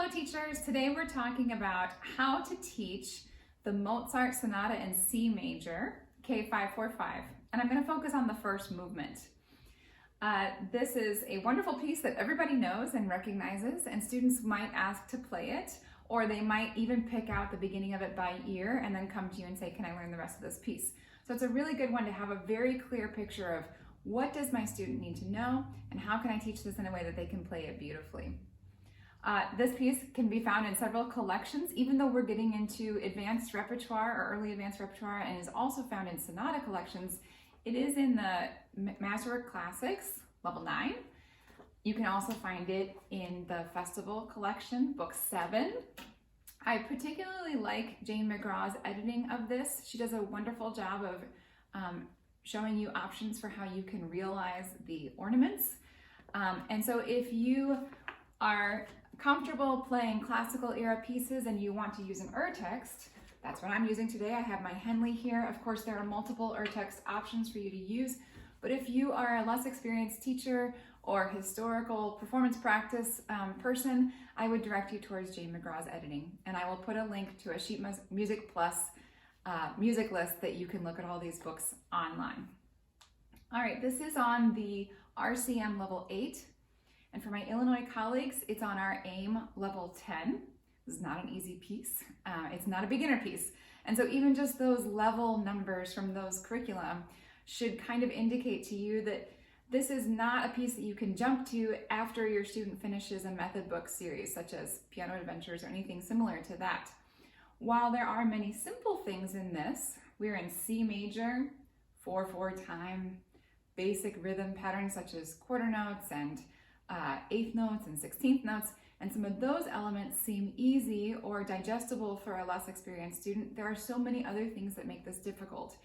Hello teachers, today we're talking about how to teach the Mozart Sonata in C major, K.545, and I'm going to focus on the first movement. This is a wonderful piece that everybody knows and recognizes, and students might ask to play it, or they might even pick out the beginning of it by ear and then come to you and say, can I learn the rest of this piece? So it's a really good one to have a very clear picture of what does my student need to know and how can I teach this in a way that they can play it beautifully. This piece can be found in several collections, even though we're getting into advanced repertoire or early advanced repertoire, and is also found in sonata collections. It is in the Masterwork Classics, level 9. You can also find it in the Festival collection, book 7. I particularly like Jane McGraw's editing of this. She does a wonderful job of showing you options for how you can realize the ornaments. And so if you are comfortable playing classical era pieces and you want to use an text, that's what I'm using today. I have my Henley here. Of course, there are multiple text options for you to use, but if you are a less experienced teacher or historical performance practice person, I would direct you towards Jane McGraw's editing. And I will put a link to a Sheet Music Plus music list that you can look at all these books online. All right, this is on the RCM level 8. And for my Illinois colleagues, it's on our AIM level 10. This is not an easy piece. It's not a beginner piece. And so even just those level numbers from those curriculum should kind of indicate to you that this is not a piece that you can jump to after your student finishes a method book series, such as Piano Adventures or anything similar to that. While there are many simple things in this, we're in C major, 4/4 time, basic rhythm patterns such as quarter notes and 8th notes and 16th notes, and some of those elements seem easy or digestible for a less experienced student. There are so many other things that make this difficult.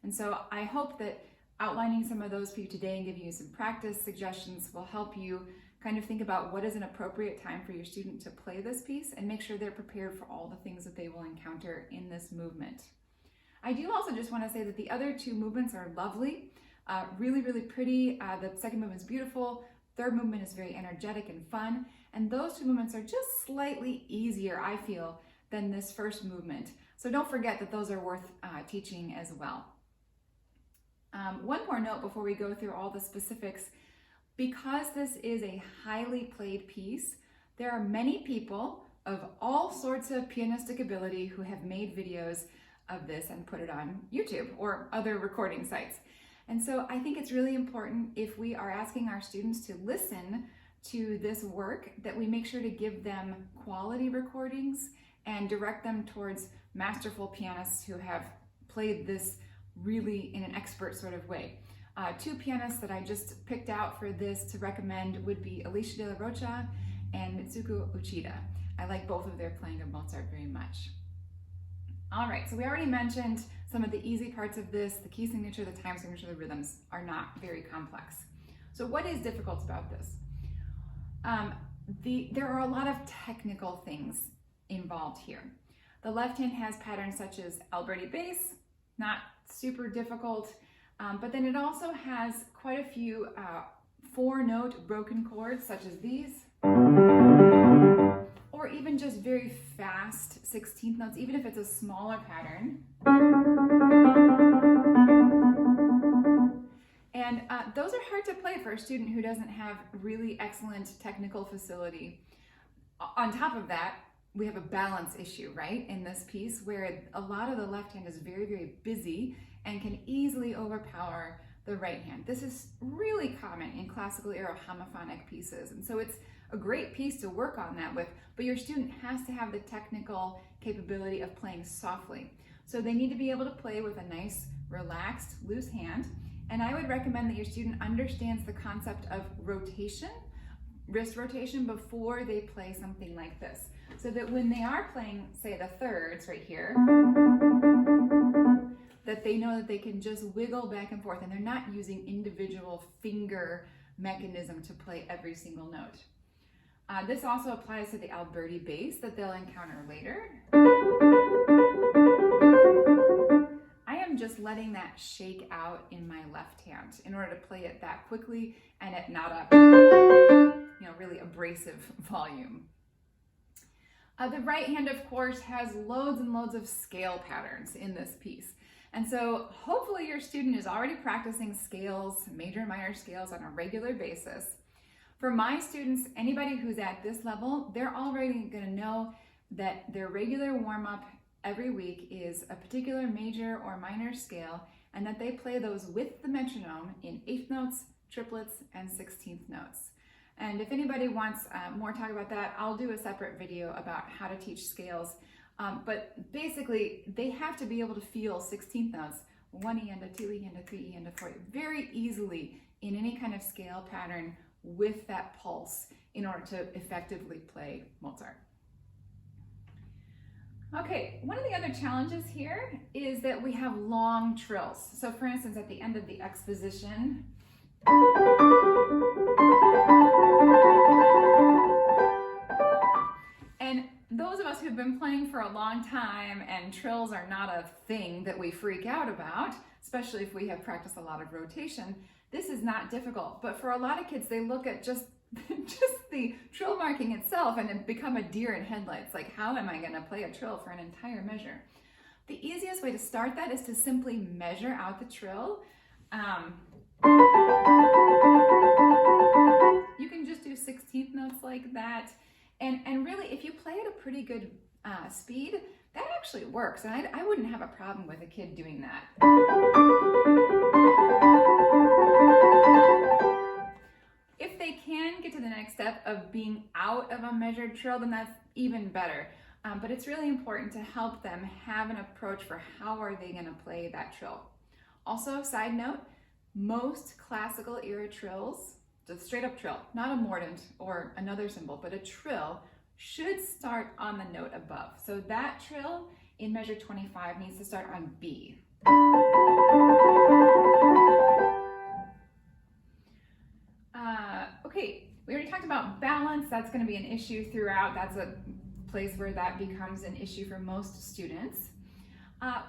And so I hope that outlining some of those for you today and giving you some practice suggestions will help you kind of think about what is an appropriate time for your student to play this piece and make sure they're prepared for all the things that they will encounter in this movement. I do also just want to say that the other two movements are lovely, really, really pretty. The second movement is beautiful. Third movement is very energetic and fun, and those two movements are just slightly easier, I feel, than this first movement. So don't forget that those are worth teaching as well. One more note before we go through all the specifics. Because this is a highly played piece, there are many people of all sorts of pianistic ability who have made videos of this and put it on YouTube or other recording sites. And so I think it's really important, if we are asking our students to listen to this work, that we make sure to give them quality recordings and direct them towards masterful pianists who have played this really in an expert sort of way. Two pianists that I just picked out for this to recommend would be Alicia de la Rocha and Mitsuko Uchida. I like both of their playing of Mozart very much. All right, so we already mentioned some of the easy parts of this. The key signature, the time signature, the rhythms are not very complex. So what is difficult about this? There are a lot of technical things involved here. The left hand has patterns such as Alberti bass, not super difficult, but then it also has quite a few 4-note broken chords such as these, or even just very fast 16th notes, even if it's a smaller pattern. And those are hard to play for a student who doesn't have really excellent technical facility. On top of that, we have a balance issue, right, in this piece, where a lot of the left hand is very, very busy and can easily overpower the right hand. This is really common in classical era homophonic pieces, and so it's a great piece to work on that with, but your student has to have the technical capability of playing softly. So they need to be able to play with a nice, relaxed, loose hand, and I would recommend that your student understands the concept of rotation, wrist rotation, before they play something like this, so that when they are playing, say, the thirds right here, that they know that they can just wiggle back and forth and they're not using individual finger mechanism to play every single note. This also applies to the Alberti bass that they'll encounter later. I am just letting that shake out in my left hand in order to play it that quickly and at not a really abrasive volume. The right hand, of course, has loads and loads of scale patterns in this piece. And so hopefully your student is already practicing scales, major and minor scales on a regular basis. For my students, anybody who's at this level, they're already going to know that their regular warm-up every week is a particular major or minor scale, and that they play those with the metronome in eighth notes, triplets, and 16th notes. And if anybody wants more talk about that, I'll do a separate video about how to teach scales. But basically, they have to be able to feel 16th notes, 1 E and a 2 E and a 3 E and a 4 E, very easily in any kind of scale pattern with that pulse in order to effectively play Mozart. Okay, one of the other challenges here is that we have long trills. So for instance, at the end of the exposition, and those of us who've been playing for a long time and trills are not a thing that we freak out about, especially if we have practiced a lot of rotation, this is not difficult. But for a lot of kids, they look at just the trill marking itself and it become a deer in headlights. Like, how am I going to play a trill for an entire measure? The easiest way to start that is to simply measure out the trill. You can just do 16th notes like that. And really, if you play at a pretty good speed, that actually works. And I wouldn't have a problem with a kid doing that. If they can get to the next step of being out of a measured trill, then that's even better. But it's really important to help them have an approach for how are they going to play that trill. Also, side note, most classical era trills, just straight up trill, not a mordant or another symbol, but a trill should start on the note above. So that trill in measure 25 needs to start on B. Okay, we already talked about balance. That's going to be an issue throughout. That's a place where that becomes an issue for most students.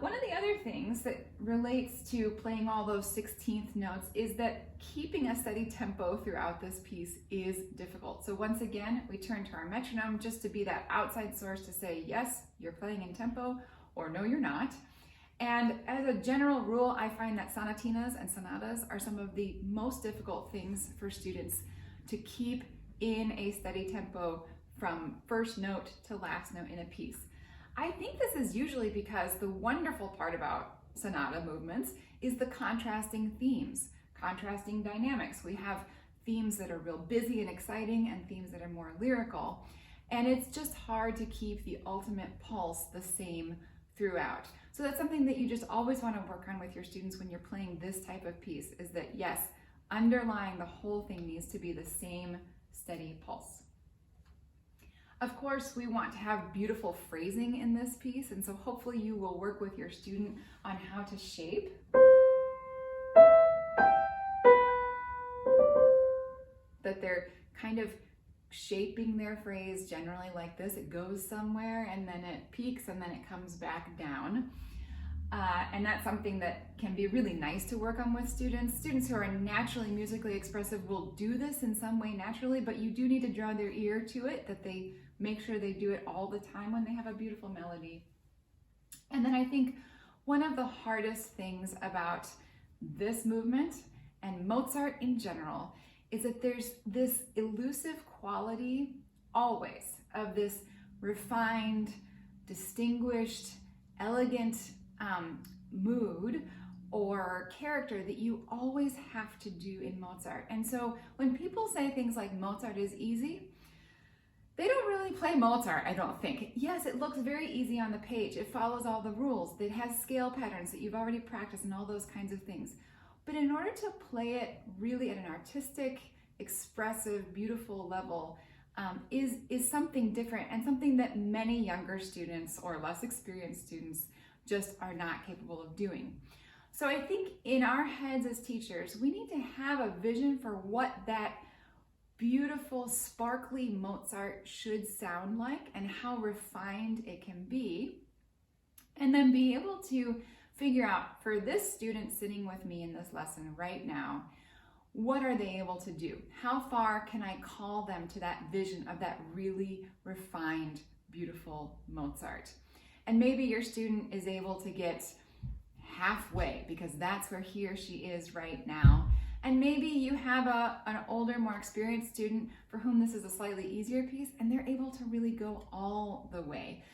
One of the other things that relates to playing all those 16th notes is that keeping a steady tempo throughout this piece is difficult. So once again, we turn to our metronome just to be that outside source to say, yes, you're playing in tempo, or no, you're not. And as a general rule, I find that sonatinas and sonatas are some of the most difficult things for students to keep in a steady tempo from first note to last note in a piece. I think this is usually because the wonderful part about sonata movements is the contrasting themes, contrasting dynamics. We have themes that are real busy and exciting and themes that are more lyrical. And it's just hard to keep the ultimate pulse the same throughout. So that's something that you just always want to work on with your students when you're playing this type of piece, is that yes, underlying the whole thing needs to be the same steady pulse. Of course, we want to have beautiful phrasing in this piece, and so hopefully you will work with your student on how to shape. That they're kind of shaping their phrase generally like this. It goes somewhere and then it peaks and then it comes back down. And that's something that can be really nice to work on with students. Students who are naturally musically expressive will do this in some way naturally, but you do need to draw their ear to it, that they make sure they do it all the time when they have a beautiful melody. And then I think one of the hardest things about this movement and Mozart in general is that there's this elusive quality always of this refined, distinguished, elegant mood or character that you always have to do in Mozart. And so when people say things like Mozart is easy, they don't really play Mozart, I don't think. Yes, it looks very easy on the page. It follows all the rules. It has scale patterns that you've already practiced and all those kinds of things. But in order to play it really at an artistic, expressive, beautiful level is something different and something that many younger students or less experienced students just are not capable of doing. So I think in our heads as teachers, we need to have a vision for what that beautiful, sparkly Mozart should sound like and how refined it can be. And then be able to figure out, for this student sitting with me in this lesson right now, what are they able to do? How far can I call them to that vision of that really refined, beautiful Mozart. And maybe your student is able to get halfway because that's where he or she is right now. And maybe you have an older, more experienced student for whom this is a slightly easier piece and they're able to really go all the way.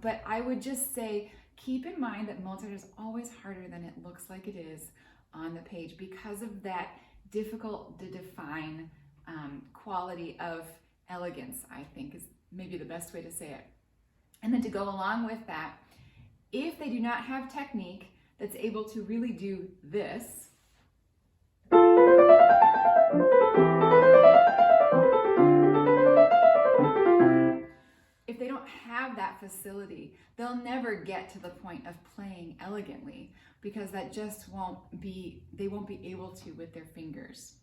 But I would just say, keep in mind that Mozart is always harder than it looks like it is on the page because of that difficult to define quality of elegance, I think is maybe the best way to say it. And then to go along with that, if they do not have technique that's able to really do this, if they don't have that facility, they'll never get to the point of playing elegantly because that just they won't be able to with their fingers.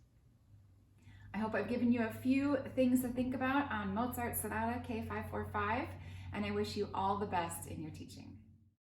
I hope I've given you a few things to think about on Mozart Sonata K.545, and I wish you all the best in your teaching.